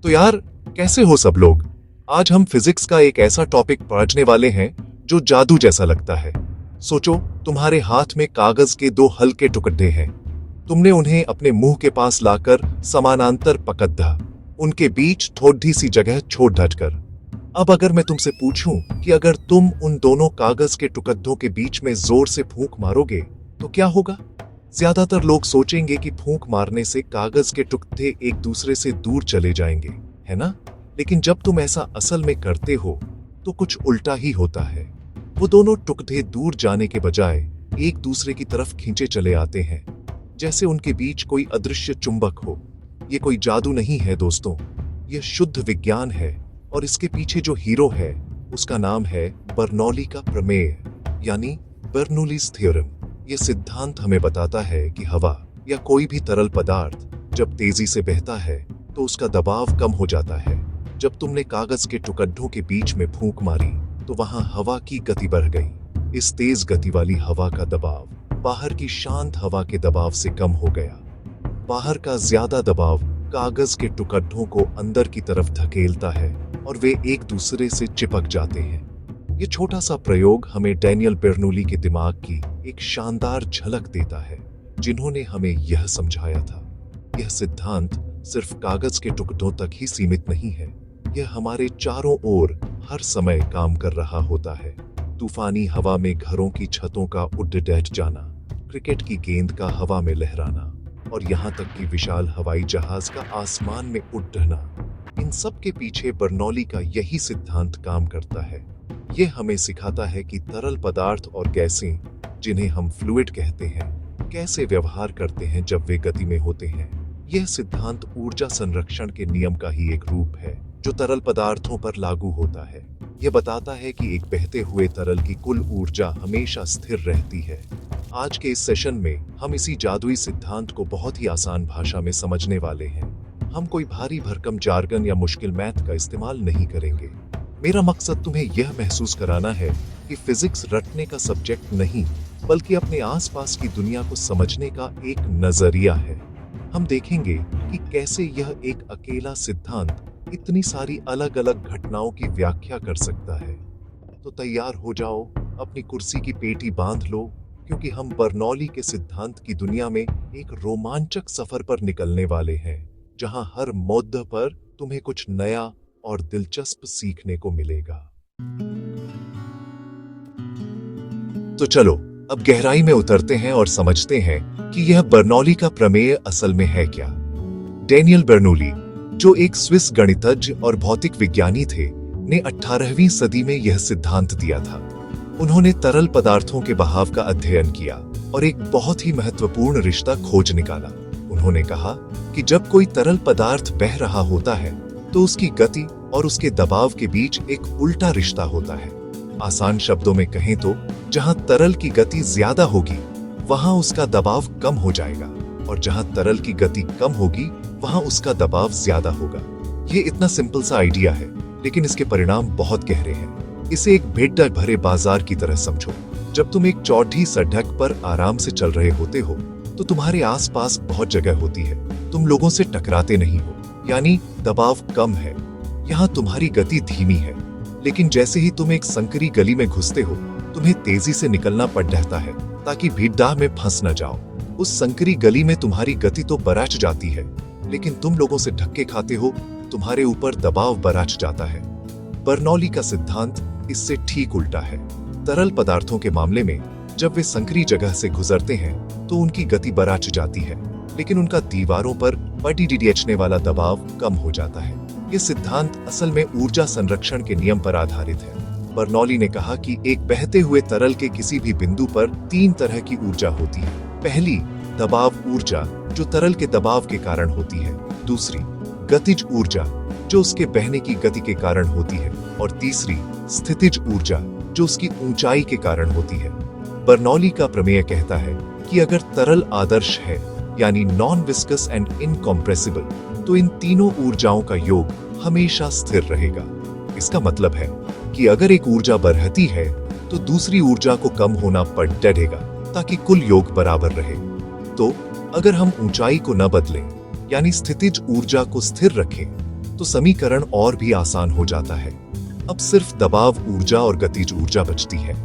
तो यार, कैसे हो सब लोग। आज हम फिजिक्स का एक ऐसा टॉपिक पढ़ने वाले हैं जो जादू जैसा लगता है। सोचो, तुम्हारे हाथ में कागज के दो हल्के टुकड़े हैं। तुमने उन्हें अपने मुंह के पास लाकर समानांतर पकड़ दा, उनके बीच थोड़ी सी जगह छोड़ ढटकर। अब अगर मैं तुमसे पूछूं कि अगर तुम उन दोनों कागज के टुकड़ों के बीच में जोर से फूंक मारोगे तो क्या होगा? ज्यादातर लोग सोचेंगे कि फूंक मारने से कागज के टुकड़े एक दूसरे से दूर चले जाएंगे, है ना? लेकिन जब तुम ऐसा असल में करते हो तो कुछ उल्टा ही होता है। वो दोनों टुकड़े दूर जाने के बजाय एक दूसरे की तरफ खींचे चले आते हैं, जैसे उनके बीच कोई अदृश्य चुंबक हो। ये कोई जादू नहीं है दोस्तों, यह शुद्ध विज्ञान है। और इसके पीछे जो हीरो है उसका नाम है बर्नौली का प्रमेय, यानी बर्नौलीज थ्योरम। यह सिद्धांत हमें बताता है कि हवा या कोई भी तरल पदार्थ जब तेजी से बहता है तो उसका दबाव कम हो जाता है। जब तुमने कागज के टुकड़ों के बीच में फूंक मारी तो वहां हवा की गति बढ़ गई। इस तेज गति वाली हवा का दबाव बाहर की शांत हवा के दबाव से कम हो गया। बाहर का ज्यादा दबाव कागज के टुकड़ों को अंदर की तरफ धकेलता है और वे एक दूसरे से चिपक जाते हैं। ये छोटा सा प्रयोग हमें डैनियल बर्नौली के दिमाग की एक शानदार झलक देता है, जिन्होंने हमें यह समझाया था। यह सिद्धांत सिर्फ कागज के टुकड़ों तक ही सीमित नहीं है, यह हमारे चारों ओर हर समय काम कर रहा होता है। तूफानी हवा में घरों की छतों का उड़ डैट जाना, क्रिकेट की गेंद का हवा में लहराना, और यहाँ तक कि विशाल हवाई जहाज का आसमान में उड़ना, इन सब के पीछे बर्नौली का यही सिद्धांत काम करता है। यह हमें सिखाता है कि तरल पदार्थ और गैसें, जिन्हें हम फ्लूइड कहते हैं, कैसे व्यवहार करते हैं जब वे गति में होते हैं। यह सिद्धांत ऊर्जा संरक्षण के नियम का ही एक रूप है जो तरल पदार्थों पर लागू होता है। यह बताता है कि एक बहते हुए तरल की कुल ऊर्जा हमेशा स्थिर रहती है। आज के इस सेशन में हम इसी जादुई सिद्धांत को बहुत ही आसान भाषा में समझने वाले हैं। हम कोई भारी भरकम जार्गन या मुश्किल मैथ का इस्तेमाल नहीं करेंगे। मेरा मकसद तुम्हें यह महसूस कराना है कि फिजिक्स रटने का सब्जेक्ट नहीं, बल्कि अपने आसपास की दुनिया को समझने का एक नजरिया है। हम देखेंगे कि कैसे यह एक अकेला सिद्धांत इतनी सारी अलग अलग घटनाओं की व्याख्या कर सकता है। तो तैयार हो जाओ, अपनी कुर्सी की पेटी बांध लो, क्योंकि हम बर्नौली के सिद्धांत की दुनिया में एक रोमांचक सफर पर निकलने वाले हैं, जहां हर मुद्दे पर तुम्हें कुछ नया और दिलचस्प सीखने को मिलेगा। तो चलो, अब गहराई में उतरते हैं और समझते हैं कि यह बर्नौली का प्रमेय असल में है क्या। डैनियल बर्नौली, जो एक स्विस गणितज्ञ और भौतिक विज्ञानी थे, ने 18वीं सदी में यह सिद्धांत दिया था। उन्होंने तरल पदार्थों के बहाव का अध्ययन किया और एक बहुत ही महत्वपूर्ण रिश्ता खोज निकाला। उन्होंने कहा कि जब कोई तरल पदार्थ बह रहा होता है तो उसकी गति और उसके दबाव के बीच एक उल्टा रिश्ता होता है। आसान शब्दों में कहें तो जहां तरल की गति ज्यादा होगी वहां उसका दबाव कम हो जाएगा, और जहां तरल की गति कम होगी वहां उसका दबाव ज्यादा होगा। ये इतना सिंपल सा आइडिया है, लेकिन इसके परिणाम बहुत गहरे हैं। इसे एक भीड़ भरे बाजार की तरह समझो। जब तुम एक चौड़ी सड़क पर आराम से चल रहे होते हो तो तुम्हारे आसपास बहुत जगह होती है, तुम लोगों से टकराते नहीं हो, यानी दबाव कम है। यहाँ तुम्हारी गति धीमी है। लेकिन जैसे ही तुम एक संकरी गली में घुसते हो, तुम्हें तेजी से निकलना पड़ रहता है ताकि भीड़ में फंस न जाओ। उस संकरी गली में तुम्हारी गति तो बढ़ जाती है, लेकिन तुम लोगों से धक्के खाते हो, तुम्हारे ऊपर दबाव बढ़ जाता है। बर्नौली का सिद्धांत इससे ठीक उल्टा है। तरल पदार्थों के मामले में जब वे संकरी जगह से गुजरते हैं तो उनकी गति बढ़ जाती है, लेकिन उनका दीवारों पर बढ़ने वाला दबाव कम हो जाता है। ये सिद्धांत असल में ऊर्जा संरक्षण के नियम पर आधारित है। बर्नौली ने कहा कि एक बहते हुए तरल के किसी भी बिंदु पर 3 तरह की ऊर्जा होती है। पहली, दबाव ऊर्जा, जो तरल के दबाव के कारण होती है। दूसरी, गतिज ऊर्जा, जो उसके बहने की गति के कारण होती है। और तीसरी, स्थितिज ऊर्जा, जो उसकी ऊंचाई के कारण होती है। बर्नौली का प्रमेय कहता है कि अगर तरल आदर्श है, यानी नॉन विस्कस एंड इनकॉम्प्रेसिबल, तो इन तीनों ऊर्जाओं का योग हमेशा स्थिर रहेगा। इसका मतलब है कि अगर एक ऊर्जा बढ़ती है तो दूसरी ऊर्जा को कम होना पड़ेगा ताकि कुल योग बराबर रहे। तो अगर हम ऊंचाई को न बदलें, यानी स्थितिज ऊर्जा को स्थिर रखें, तो समीकरण और भी आसान हो जाता है। अब सिर्फ दबाव ऊर्जा और गतिज ऊर्जा बचती है।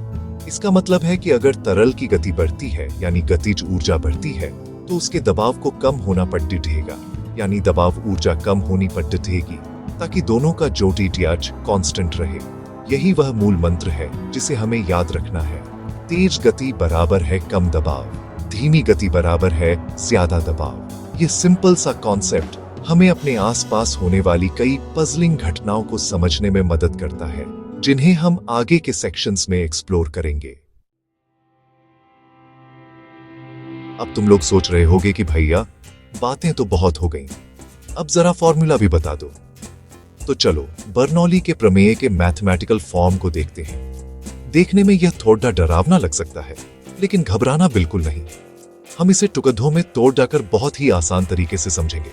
इसका मतलब है कि अगर तरल की गति बढ़ती है यानी गतिज ऊर्जा बढ़ती है, तो उसके दबाव को कम होना पड़ेगा, यानी दबाव ऊर्जा कम होनी पड़ेगी, ताकि दोनों का जो टीटीएच कांस्टेंट रहे। यही वह मूल मंत्र है जिसे हमें याद रखना है। तेज गति बराबर है कम दबाव, धीमी गति बराबर है ज्यादा दबाव। ये सिंपल सा कॉन्सेप्ट हमें अपने आसपास होने वाली कई पजलिंग घटनाओं को समझने में मदद करता है, जिन्हें हम आगे के सेक्शंस में एक्सप्लोर करेंगे। अब तुम लोग सोच रहे होगे कि भैया बातें तो बहुत हो गईं, अब जरा फॉर्मूला भी बता दो। तो चलो बर्नौली के प्रमेय के मैथमेटिकल फॉर्म को देखते हैं। देखने में यह थोड़ा डरावना लग सकता है, लेकिन घबराना बिल्कुल नहीं। हम इसे टुकड़ों में तोड़ जाकर बहुत ही आसान तरीके से समझेंगे।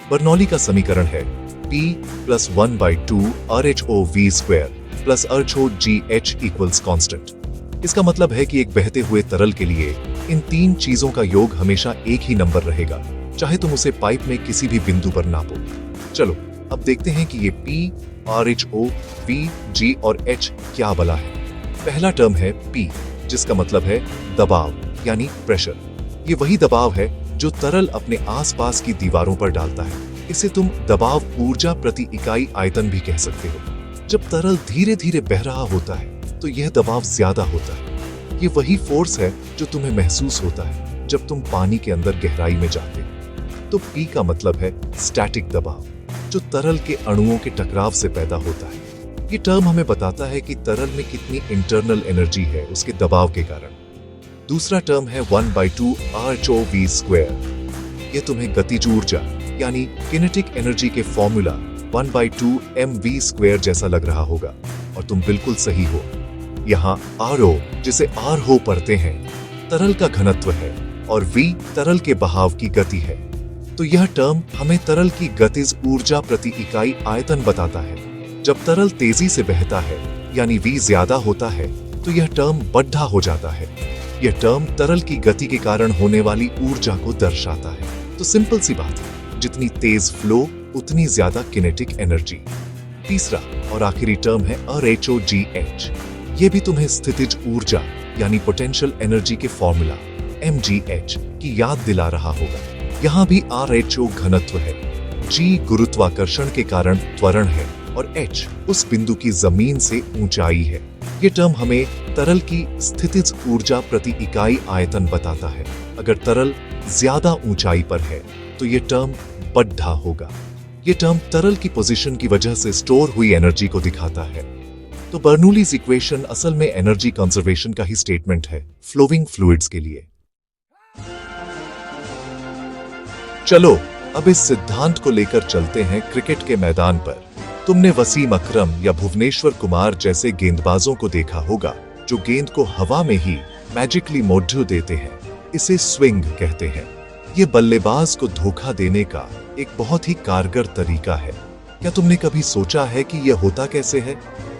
बर्नौली का समीकरण है P + 1/2 RHO(V²) + RHO(GH) = कांस्टेंट। इसका मतलब है कि एक बहते हुए तरल के लिए इन तीन चीजों का योग हमेशा एक ही नंबर रहेगा, चाहे तुम उसे पाइप में किसी भी बिंदु पर नापो। चलो अब देखते हैं कि ये P, RHO, V, G और H क्या बला है। पहला टर्म है P, जिसका मतलब है दबाव यानी प्रेशर। ये वही दबाव है जो तरल अपने आसपास की दीवारों पर डालता है। इसे तुम दबाव ऊर्जा प्रति इकाई आयतन भी कह सकते हो। जब तरल धीरे धीरे बह रहा होता है तो यह दबाव ज्यादा होता है। ये वही फोर्स है जो तुम्हें महसूस होता है जब तुम पानी के अंदर गहराई में जाते हो। तो P का मतलब है स्टैटिक दबाव, जो तरल के अणुओं के टकराव से पैदा होता है। ये टर्म हमें बताता है कि तरल में कितनी इंटरनल एनर्जी है उसके दबाव के कारण। दूसरा टर्म है 1/2 RHO(V²). यह तुम्हें गतिज ऊर्जा यानी किनेटिक एनर्जी के फॉर्मूला 1/2 mv² जैसा लग रहा होगा, और तुम बिल्कुल सही हो। यहाँ RO, जिसे R हो पढ़ते हैं, तरल का घनत्व है और V तरल के बहाव की गति है। तो यह टर्म हमें तरल की गतिज ऊर्जा प्रति इकाई आयतन बताता है। जब तरल तेजी से बहता है यानी V ज्यादा होता है, तो यह टर्म बढ़ा हो जाता है। यह टर्म तरल की गति के कारण होने वाली ऊर्जा को दर्शाता है। तो सिंपल सी बात है, जितनी तेज फ्लो उतनी ज्यादा किनेटिक एनर्जी। तीसरा और आखिरी टर्म है RHO(GH). यह भी तुम्हें स्थितिज ऊर्जा यानी पोटेंशियल एनर्जी के फॉर्मूला mgh की याद दिला रहा होगा। यहाँ भी RHO घनत्व है, G गुरुत्वाकर्षण के कारण त्वरण है और H उस बिंदु की जमीन से ऊंचाई है। ये टर्म हमें तरल की स्थितिज ऊर्जा प्रति इकाई आयतन बताता है। अगर तरल ज्यादा ऊंचाई पर है तो ये टर्म बढ़ा होगा। ये टर्म तरल की पोजीशन की वजह से स्टोर हुई एनर्जी को दिखाता है। तो बर्नौलीज इक्वेशन असल में एनर्जी कंजर्वेशन का ही स्टेटमेंट है फ्लोइंग फ्लूइड्स के लिए। चलो अब इस सिद्धांत को लेकर चलते हैं क्रिकेट के मैदान पर। तुमने वसीम अकरम या भुवनेश्वर कुमार जैसे गेंदबाजों को देखा होगा जो गेंद को हवा में ही मैजिकली मोड़ देते हैं। इसे स्विंग कहते हैं। ये बल्लेबाज को धोखा देने का एक बहुत ही कारगर तरीका है। क्या तुमने कभी सोचा है कि यह होता कैसे है?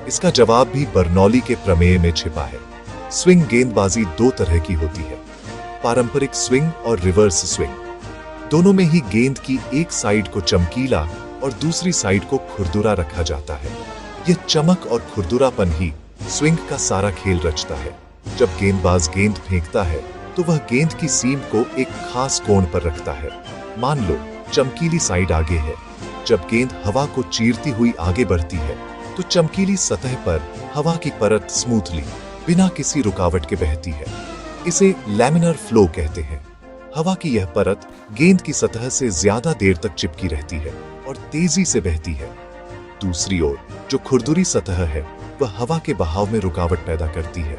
इसका जवाब भी बर्नौली के प्रमेय में छिपा है। स्विंग गेंदबाजी दो तरह की होती है, पारंपरिक स्विंग और रिवर्स स्विंग। दोनों में ही गेंद की एक साइड को चमकीला और दूसरी साइड को खुरदुरा रखा जाता है। यह चमक और खुरदुरापन ही स्विंग का सारा खेल रचता है। जब गेंदबाज गेंद फेंकता है तो वह गेंद की सीम को एक खास कोण पर रखता है। मान लो चमकीली साइड आगे है। जब गेंद हवा को चीरती हुई आगे बढ़ती है तो चमकीली सतह पर हवा की परत स्मूथली बिना किसी रुकावट के बहती है। इसे लैमिनर फ्लो कहते हैं। हवा की यह परत गेंद की सतह से ज्यादा देर तक चिपकी रहती है और तेजी से बहती है। दूसरी ओर जो खुरदुरी सतह है वह हवा के बहाव में रुकावट पैदा करती है।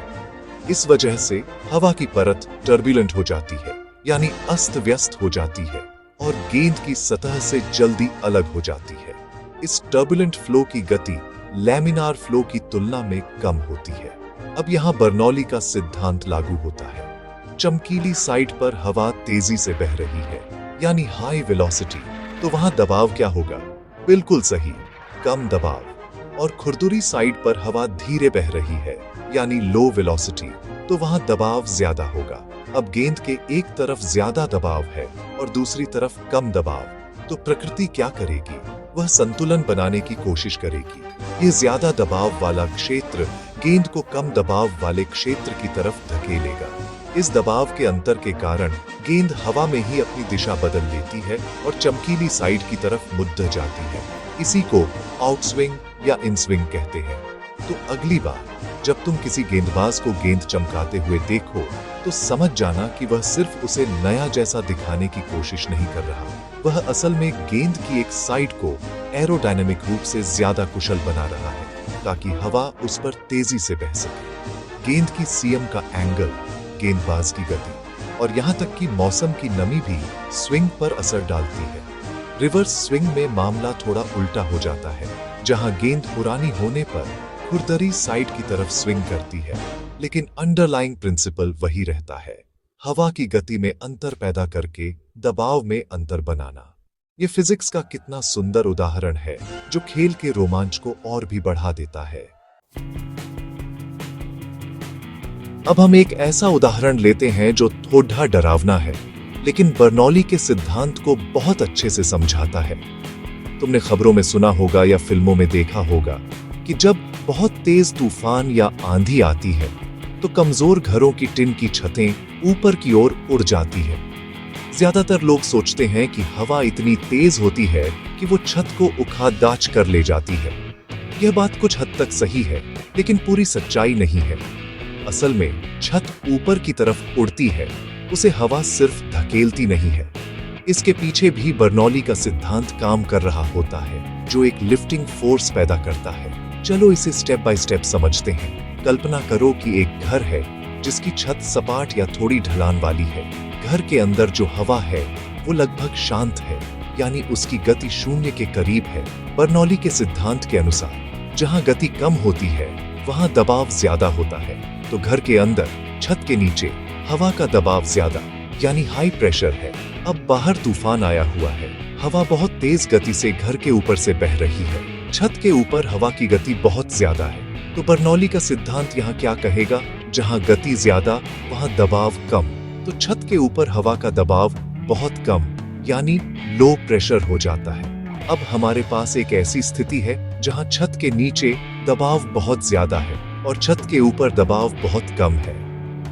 इस वजह से हवा की परत टर्बुलेंट हो जाती है, यानी अस्त व्यस्त हो जाती है और गेंद की सतह से जल्दी अलग हो जाती है। इस टर्बुलेंट फ्लो की गति लैमिनार फ्लो की तुलना में कम होती है। अब यहाँ बर्नौली का सिद्धांत लागू होता है। चमकीली साइड पर हवा तेजी से बह रही है, यानी हाई वेलोसिटी, तो वहां दबाव क्या होगा? बिल्कुल सही, कम दबाव। और खुरदुरी साइड पर हवा धीरे बह रही है, यानी लो वेलोसिटी, तो वहां दबाव ज्यादा होगा। अब गेंद के एक तरफ ज्यादा दबाव है और दूसरी तरफ कम दबाव, तो प्रकृति क्या करेगी? वह संतुलन बनाने की कोशिश करेगी। ये ज्यादा दबाव वाला क्षेत्र गेंद को कम दबाव वाले क्षेत्र की तरफ धकेलेगा। इस दबाव के अंतर के कारण गेंद हवा में ही अपनी दिशा बदल लेती है और चमकीली साइड की तरफ मुड़ जाती है। इसी को आउटस्विंग या इनस्विंग कहते हैं। तो अगली बार जब तुम किसी गेंदबाज को गेंद चमकाते हुए देखो तो समझ जाना कि वह सिर्फ उसे नया जैसा दिखाने की कोशिश नहीं कर रहा, वह असल में गेंद की एक साइड को एरोडायनेमिक रूप से ज्यादा कुशल बना रहा है ताकि हवा उस पर तेजी से बह सके। गेंद की सीएम का एंगल, गेंदबाज की गति और यहाँ तक कि मौसम की नमी भी स्विंग पर असर डालती है। रिवर्स स्विंग में मामला थोड़ा उल्टा हो जाता है, जहां गेंद पुरानी होने पर खुरदरी साइड की तरफ स्विंग करती है, लेकिन अंडरलाइंग प्रिंसिपल वही रहता है, हवा की गति में अंतर पैदा करके दबाव में अंतर बनाना। ये फिजिक्स का कितना सुंदर उदाहरण है जो खेल के रोमांच को और भी बढ़ा देता है। अब हम एक ऐसा उदाहरण लेते हैं जो थोड़ा डरावना है, लेकिन बर्नौली के सिद्धांत को बहुत अच्छे से समझाता है। तुमने खबरों में सुना होगा या फिल्मों में देखा होगा कि जब बहुत तेज तूफान या आंधी आती है तो कमजोर घरों की टिन की छतें ऊपर की ओर उड़ जाती है। ज्यादातर लोग सोचते हैं कि हवा इतनी तेज होती है कि वो छत को उखाड़ कर ले जाती है। यह बात कुछ हद तक सही है, लेकिन पूरी सच्चाई नहीं है। असल में छत ऊपर की तरफ उड़ती है, उसे हवा सिर्फ धकेलती नहीं है। इसके पीछे भी बर्नौली का सिद्धांत काम कर रहा होता है, जो एक लिफ्टिंग फोर्स पैदा करता है। चलो इसे स्टेप बाय स्टेप समझते हैं। कल्पना करो कि एक घर है जिसकी छत सपाट या थोड़ी ढलान वाली है। घर के अंदर जो हवा है वो लगभग शांत है, यानी उसकी गति शून्य के करीब है। बर्नौली के सिद्धांत के अनुसार जहां गति कम होती है वहां दबाव ज्यादा होता है, तो घर के अंदर छत के नीचे हवा का दबाव ज्यादा यानी हाई प्रेशर है। अब बाहर तूफान आया हुआ है, हवा बहुत तेज गति से घर के ऊपर से बह रही है। छत के ऊपर हवा की गति बहुत ज्यादा है, तो बर्नौली का सिद्धांत यहाँ क्या कहेगा? जहाँ गति ज्यादा वहाँ दबाव कम। तो छत के ऊपर हवा का दबाव बहुत कम यानी लो प्रेशर हो जाता है। अब हमारे पास एक ऐसी स्थिति है जहाँ छत के नीचे दबाव बहुत ज्यादा है और छत के ऊपर दबाव बहुत कम है।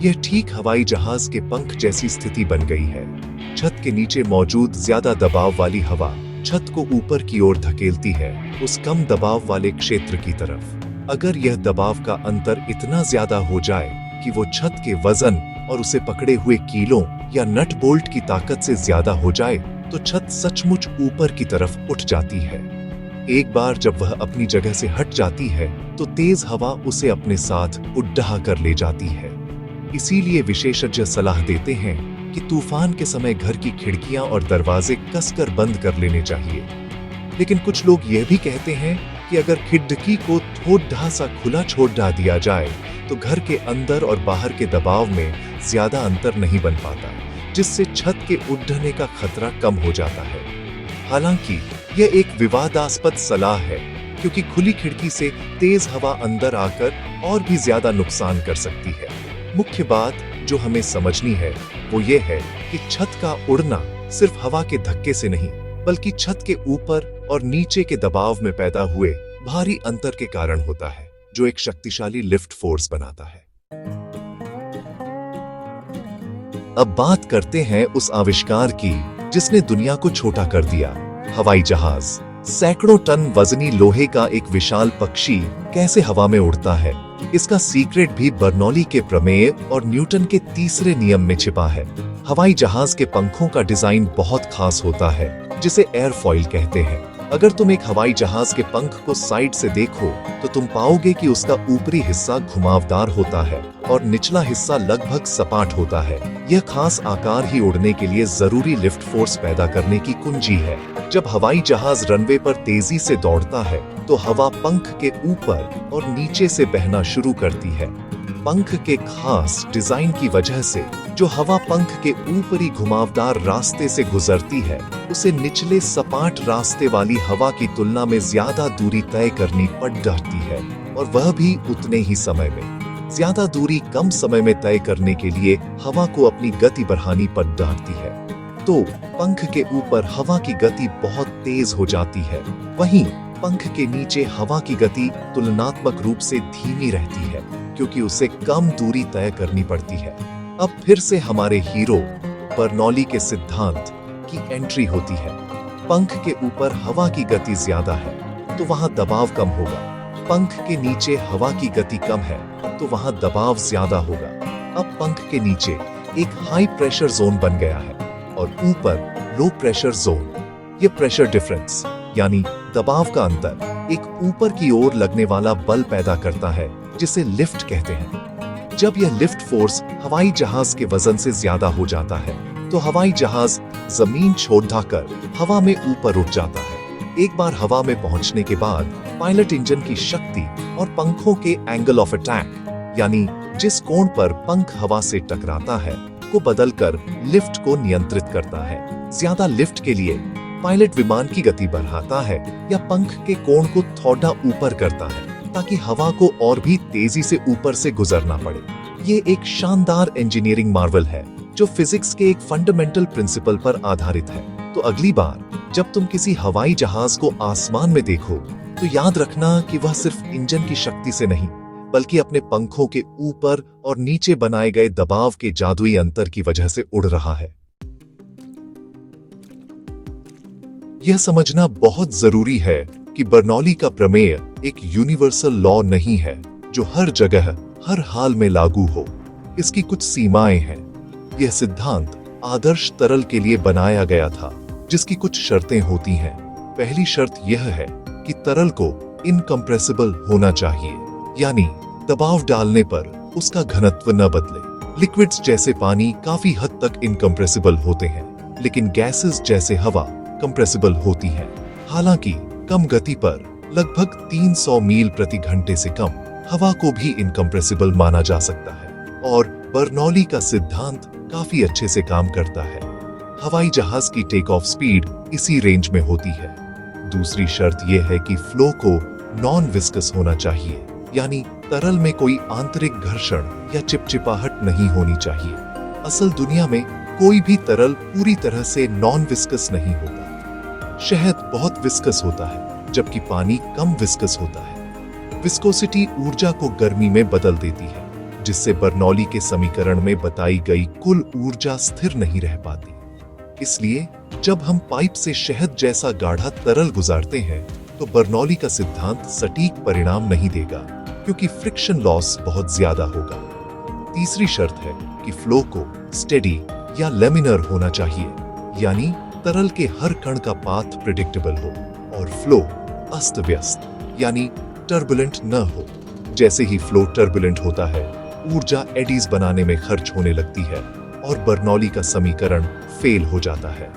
यह ठीक हवाई जहाज के पंख जैसी स्थिति बन गई है। छत के नीचे मौजूद ज्यादा दबाव वाली हवा छत को ऊपर की ओर धकेलती है, उस कम दबाव वाले क्षेत्र की तरफ। अगर यह दबाव का अंतर इतना ज्यादा हो जाए कि वो छत के वजन और उसे पकड़े हुए कीलों या नट बोल्ट की ताकत से ज्यादा हो जाए तो छत सचमुच ऊपर की तरफ उठ जाती है। एक बार जब वह अपनी जगह से हट जाती है तो तेज हवा उसे अपने साथ उड़ाह कर ले जाती है। इसीलिए विशेषज्ञ सलाह देते हैं कि तूफान के समय घर की खिड़कियां और दरवाजे कसकर बंद कर लेने चाहिए। लेकिन कुछ लोग यह भी कहते हैं कि अगर खिड़की को थोड़ा सा खुला छोड़ दिया जाए तो घर के अंदर और बाहर के दबाव में ज्यादा अंतर नहीं बन पाता, जिससे छत के उड़ने का खतरा कम हो जाता है। हालांकि यह एक विवादास्पद सलाह है, क्योंकि खुली खिड़की से तेज हवा अंदर आकर और भी ज्यादा नुकसान कर सकती है। मुख्य बात जो हमें समझनी है वो ये है कि छत का उड़ना सिर्फ हवा के धक्के से नहीं, बल्कि छत के ऊपर और नीचे के दबाव में पैदा हुए भारी अंतर के कारण होता है, जो एक शक्तिशाली लिफ्ट फोर्स बनाता है। अब बात करते हैं उस आविष्कार की जिसने दुनिया को छोटा कर दिया, हवाई जहाज। सैकड़ों टन वजनी लोहे का एक विशाल पक्षी कैसे हवा में उड़ता है, इसका सीक्रेट भी बर्नौली के प्रमेय और न्यूटन के तीसरे नियम में छिपा है। हवाई जहाज के पंखों का डिजाइन बहुत खास होता है, जिसे एयरफॉइल कहते हैं। अगर तुम एक हवाई जहाज के पंख को साइड से देखो तो तुम पाओगे कि उसका ऊपरी हिस्सा घुमावदार होता है और निचला हिस्सा लगभग सपाट होता है। यह खास आकार ही उड़ने के लिए जरूरी लिफ्ट फोर्स पैदा करने की कुंजी है। जब हवाई जहाज रनवे पर तेजी से दौड़ता है तो हवा पंख के ऊपर और नीचे से बहना शुरू करती है। पंख के खास डिजाइन की वजह से जो हवा पंख के ऊपरी घुमावदार रास्ते से गुजरती है उसे निचले सपाट रास्ते वाली हवा की तुलना में ज्यादा दूरी तय करनी पड़ जाती है, और वह भी उतने ही समय में। ज्यादा दूरी कम समय में तय करने के लिए हवा को अपनी गति बढ़ानी पड़ जाती है। तो पंख के ऊपर हवा की गति बहुत तेज हो जाती है, वहीं पंख के नीचे हवा की गति तुलनात्मक रूप से धीमी रहती है, क्योंकि उसे कम दूरी तय करनी पड़ती है। अब फिर से हमारे हीरो बर्नौली के सिद्धांत की एंट्री होती है। पंख के ऊपर हवा की गति ज्यादा है तो वहां दबाव कम होगा, पंख के नीचे हवा की गति कम है तो वहां दबाव ज्यादा होगा। अब पंख के नीचे एक हाई प्रेशर जोन बन गया है और ऊपर लो प्रेशर जोन। ये प्रेशर डिफरेंस यानी दबाव का अंतर एक ऊपर की ओर लगने वाला बल पैदा करता है, जिसे लिफ्ट कहते हैं। जब यह लिफ्ट फोर्स हवाई जहाज के वजन से ज्यादा हो जाता है तो हवाई जहाज जमीन छोड़-ढाकर हवा में ऊपर उठ जाता है। एक बार हवा में पहुंचने के बाद पायलट इंजन की शक्ति और पंखों के एंगल ऑफ अटैक यानी जिस कोण पर पंख हवा से टकराता है को बदलकर लिफ्ट को नियंत्रित करता है। ज्यादा लिफ्ट के लिए पायलट विमान की गति बढ़ाता है या पंख के कोण को थोड़ा ऊपर करता है ताकि हवा को और भी तेजी से ऊपर से गुजरना पड़े। ये एक शानदार इंजीनियरिंग मार्वल है जो फिजिक्स के एक फंडामेंटल प्रिंसिपल पर आधारित है। तो अगली बार जब तुम किसी हवाई जहाज को आसमान में देखो तो याद रखना कि वह सिर्फ इंजन की शक्ति से नहीं बल्कि अपने पंखों के ऊपर और नीचे बनाए गए दबाव के जादुई अंतर की वजह से उड़ रहा है। यह समझना बहुत जरूरी है कि बर्नौली का प्रमेय एक यूनिवर्सल लॉ नहीं है जो हर जगह हर हाल में लागू हो। इसकी कुछ सीमाएं हैं। यह सिद्धांत आदर्श तरल के लिए बनाया गया था, जिसकी कुछ शर्तें होती हैं। पहली शर्त यह है कि तरल को इनकम्प्रेसिबल होना चाहिए, यानी दबाव डालने पर उसका घनत्व न बदले। लिक्विड्स जैसे पानी काफी हद तक इनकम्प्रेसिबल होते हैं, लेकिन गैसेस जैसे हवा कंप्रेसिबल होती है। हालांकि कम गति पर लगभग 300 मील प्रति घंटे से कम हवा को भी इनकम्प्रेसिबल माना जा सकता है और बर्नौली का सिद्धांत काफी अच्छे से काम करता है। हवाई जहाज की टेक ऑफ स्पीड इसी रेंज में होती है। दूसरी शर्त यह है कि फ्लो को नॉन विस्कस होना चाहिए, यानी तरल में कोई आंतरिक घर्षण या चिपचिपाहट नहीं होनी चाहिए। असल दुनिया में कोई भी तरल पूरी तरह से नॉन विस्कस नहीं होता। शहद बहुत विस्कस होता है जबकि पानी कम विस्कस होता है। विस्कोसिटी ऊर्जा को गर्मी में बदल देती है, जिससे बर्नौली के समीकरण में बताई गई कुल ऊर्जा स्थिर नहीं रह पाती। इसलिए जब हम पाइप से शहद जैसा गाढ़ा तरल गुजारते हैं तो बर्नौली का सिद्धांत सटीक परिणाम नहीं देगा, क्योंकि फ्रिक्शन लॉस बहुत ज्यादा होगा। तीसरी शर्त है कि फ्लो को स्टेडी या लेमिनर होना चाहिए, यानी तरल के हर कण का पाथ प्रिडिक्टेबल हो और फ्लो अस्त व्यस्त यानी टर्बुलेंट न हो। जैसे ही फ्लो टर्बुलेंट होता है, ऊर्जा एडीज बनाने में खर्च होने लगती है और बर्नौली का समीकरण फेल हो जाता है।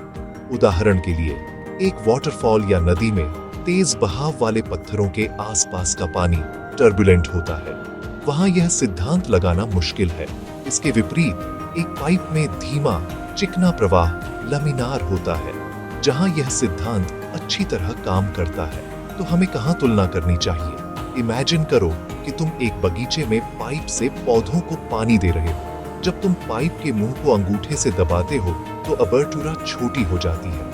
उदाहरण के लिए, एक वाटरफॉल या नदी में तेज बहाव वाले पत्थरों के आसपास का पानी टर्बुलेंट होता है। वहां यह सिद्धांत लगाना मुश्किल है। इसके विपरीत एक पाइप में धीमा चिकना प्रवाह लमिनार होता है, जहां यह सिद्धांत अच्छी तरह काम करता है। तो हमें कहां तुलना करनी चाहिए? इमेजिन करो कि तुम एक बगीचे में पाइप से पौधों को पानी दे रहे हो। जब तुम पाइप के मुंह को अंगूठे से दबाते हो तो अबर्टूरा छोटी हो जाती है,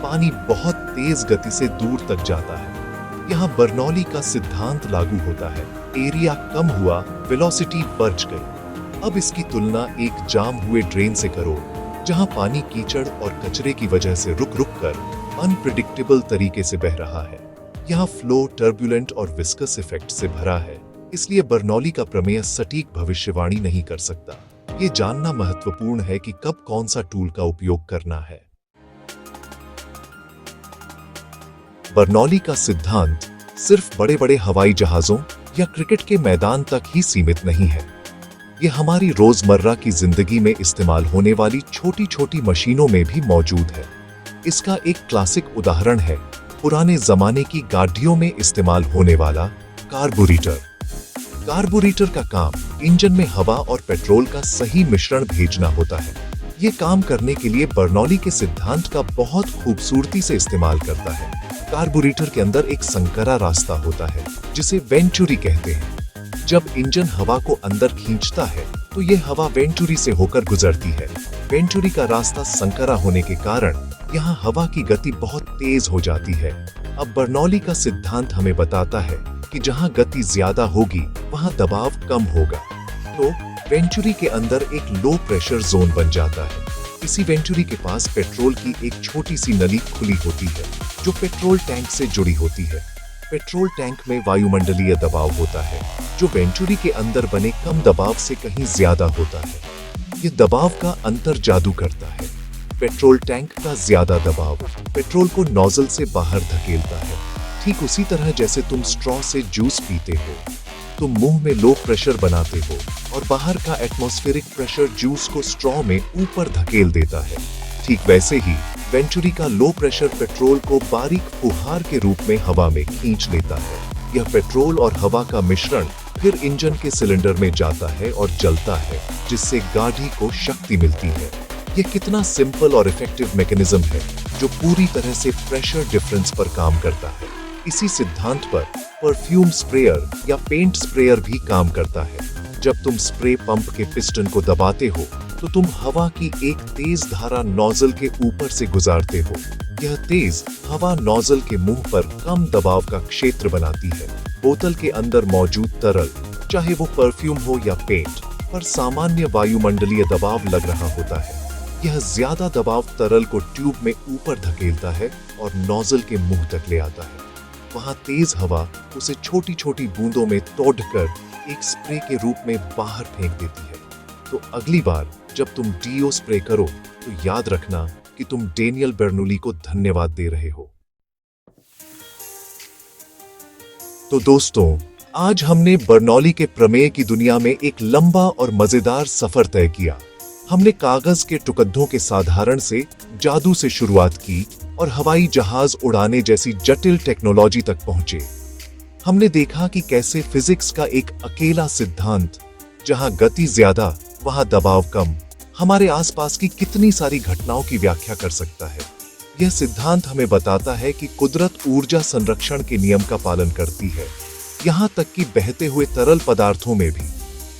पानी बहुत तेज गति से दूर तक जाता है। यहाँ बर्नौली का सिद्धांत लागू होता है। एरिया कम हुआ, वेलोसिटी बढ़ गई। अब इसकी तुलना एक जाम हुए ड्रेन से करो, जहां पानी कीचड़ और कचरे की वजह से रुक रुक कर अनप्रिडिक्टेबल तरीके से बह रहा है। यहाँ फ्लो टर्बुलेंट और विस्कस इफेक्ट से भरा है, इसलिए बर्नौली का प्रमेय सटीक भविष्यवाणी नहीं कर सकता। ये जानना महत्वपूर्ण है कि कब कौन सा टूल का उपयोग करना है। बर्नौली का सिद्धांत सिर्फ बड़े बड़े हवाई जहाजों या क्रिकेट के मैदान तक ही सीमित नहीं है। ये हमारी रोजमर्रा की जिंदगी में इस्तेमाल होने वाली छोटी छोटी मशीनों में भी मौजूद है। इसका एक क्लासिक उदाहरण है पुराने जमाने की गाड़ियों में इस्तेमाल होने वाला कार्बोरेटर। कार्बोरेटर का काम इंजन में हवा और पेट्रोल का सही मिश्रण भेजना होता है। ये काम करने के लिए बर्नौली के सिद्धांत का बहुत खूबसूरती से इस्तेमाल करता है। कार्बोरेटर के अंदर एक संकरा रास्ता होता है जिसे वेंटुरी कहते हैं। जब इंजन हवा को अंदर खींचता है तो ये हवा वेंटुरी से होकर गुजरती है। वेंचुरी का रास्ता संकरा होने के कारण यहाँ हवा की गति बहुत तेज हो जाती है। अब बर्नौली का सिद्धांत हमें बताता है कि जहाँ गति ज्यादा होगी वहाँ दबाव कम होगा। तो वेंचुरी के अंदर एक लो प्रेशर जोन बन जाता है। इसी वेंचुरी के पास पेट्रोल की एक छोटी सी नली खुली होती है जो पेट्रोल टैंक से जुड़ी होती है। पेट्रोल टैंक में वायुमंडलीय दबाव होता है जो वेंचुरी के अंदर बने कम दबाव से कहीं ज्यादा होता है। ये दबाव का अंतर जादू करता है। पेट्रोल टैंक का ज्यादा दबाव पेट्रोल को नोजल से बाहर धकेलता है, ठीक उसी तरह जैसे तुम स्ट्रॉ से जूस पीते हो। तुम मुंह में लो प्रेशर बनाते हो और बाहर का एटमॉस्फेरिक प्रेशर जूस को स्ट्रॉ में ऊपर धकेल देता है। ठीक वैसे ही वेंचुरी का लो प्रेशर पेट्रोल को बारीक फुहार के रूप में हवा में खींच लेता है। यह पेट्रोल और हवा का मिश्रण फिर इंजन के सिलेंडर में जाता है और जलता है, जिससे गाड़ी को शक्ति मिलती है। यह कितना सिंपल और इफेक्टिव मैकेनिज्म है जो पूरी तरह से प्रेशर डिफरेंस पर काम करता है। इसी सिद्धांत पर परफ्यूम स्प्रेयर या पेंट स्प्रेयर भी काम करता है। जब तुम स्प्रे पंप के पिस्टन को दबाते हो तो तुम हवा की एक तेज धारा नोजल के ऊपर से गुजारते हो। यह तेज हवा नोजल के मुंह पर कम दबाव का क्षेत्र बनाती है। बोतल के अंदर मौजूद तरल, चाहे वो परफ्यूम हो या पेंट, पर सामान्य वायुमंडलीय दबाव लग रहा होता है। यह ज्यादा दबाव तरल को ट्यूब में ऊपर धकेलता है और नोजल के मुंह तक ले आता है। वहां तेज हवा उसे छोटी छोटी बूंदों में तोड़कर एक स्प्रे के रूप में बाहर फेंक देती है। तो अगली बार जब तुम डीओ स्प्रे करो तो याद रखना कि तुम डेनियल बर्नौली को धन्यवाद दे रहे हो। तो दोस्तों, आज हमने बर्नौली के प्रमेय की दुनिया में एक लंबा और मजेदार सफर तय किया। हमने कागज के टुकड़ों के साधारण से जादू से शुरुआत की और हवाई जहाज उड़ाने जैसी जटिल टेक्नोलॉजी तक पहुंचे। हमने देखा कि कैसे फिजिक्स का एक अकेला सिद्धांत, जहां गति ज्यादा वहां दबाव कम, हमारे आसपास की कितनी सारी घटनाओं की व्याख्या कर सकता है। यह सिद्धांत हमें बताता है कि कुदरत ऊर्जा संरक्षण के नियम का पालन करती है, यहां तक कि बहते हुए तरल पदार्थों में भी।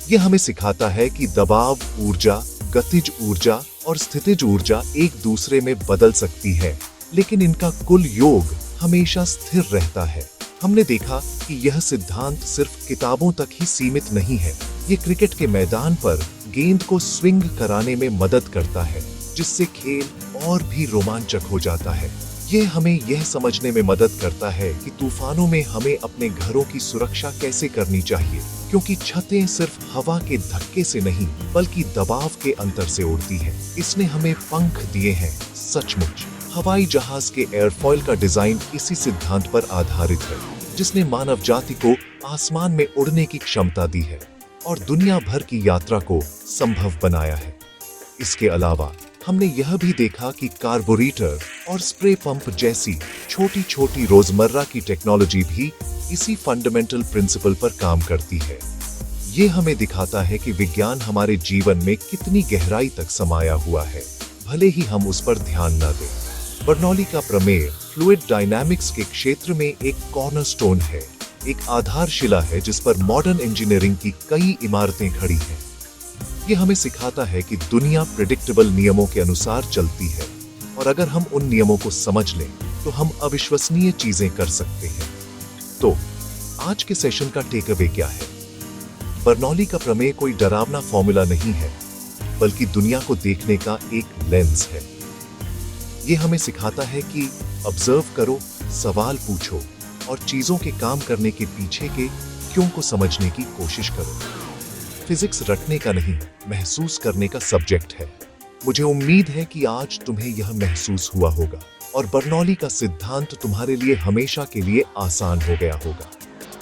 यह हमें सिखाता है कि दबाव ऊर्जा, गतिज ऊर्जा और स्थितिज ऊर्जा एक दूसरे में बदल सकती है, लेकिन इनका कुल योग हमेशा स्थिर रहता है। हमने देखा कि यह सिद्धांत सिर्फ किताबों तक ही सीमित नहीं है। ये क्रिकेट के मैदान पर गेंद को स्विंग कराने में मदद करता है, जिससे खेल और भी रोमांचक हो जाता है। ये हमें यह समझने में मदद करता है कि तूफानों में हमें अपने घरों की सुरक्षा कैसे करनी चाहिए, क्योंकि छतें सिर्फ हवा के धक्के से नहीं बल्कि दबाव के अंतर से उड़ती हैं। इसने हमें पंख दिए हैं। सचमुच हवाई जहाज के एयरफॉइल का डिजाइन इसी सिद्धांत पर आधारित है, जिसने मानव जाति को आसमान में उड़ने की क्षमता दी है और दुनिया भर की यात्रा को संभव बनाया है। इसके अलावा हमने यह भी देखा कि कार्बोरेटर और स्प्रे पंप जैसी छोटी छोटी रोजमर्रा की टेक्नोलॉजी भी इसी फंडामेंटल प्रिंसिपल पर काम करती है। ये हमें दिखाता है कि विज्ञान हमारे जीवन में कितनी गहराई तक समाया हुआ है, भले ही हम उस पर ध्यान न दें। बर्नौली का प्रमेय फ्लूइड डायनामिक्स के क्षेत्र में एक कॉर्नरस्टोन है, एक आधारशिला है जिस पर मॉडर्न इंजीनियरिंग की कई इमारतें खड़ी हैं। ये हमें सिखाता है कि दुनिया प्रेडिक्टेबल नियमों के अनुसार चलती है, और अगर हम उन नियमों को समझ लें तो हम अविश्वसनीय चीजें कर सकते हैं। तो आज के सेशन का टेक अवे क्या है? बर्नौली का प्रमेय कोई डरावना फॉर्मूला नहीं है, बल्कि दुनिया को देखने का एक लेंस है। ये हमें सिखाता है कि ऑब्जर्व करो, सवाल पूछो और चीजों के काम करने के पीछे के क्यों को समझने की कोशिश करो। फिजिक्स रटने का नहीं, महसूस करने का सब्जेक्ट है। मुझे उम्मीद है कि आज तुम्हें यह महसूस हुआ होगा और बर्नौली का सिद्धांत तुम्हारे लिए हमेशा के लिए आसान हो गया होगा।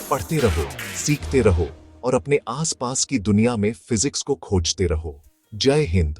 पढ़ते रहो, सीखते रहो और अपने आसपास की दुनिया में फिजिक्स को खोजते रहो। जय हिंद।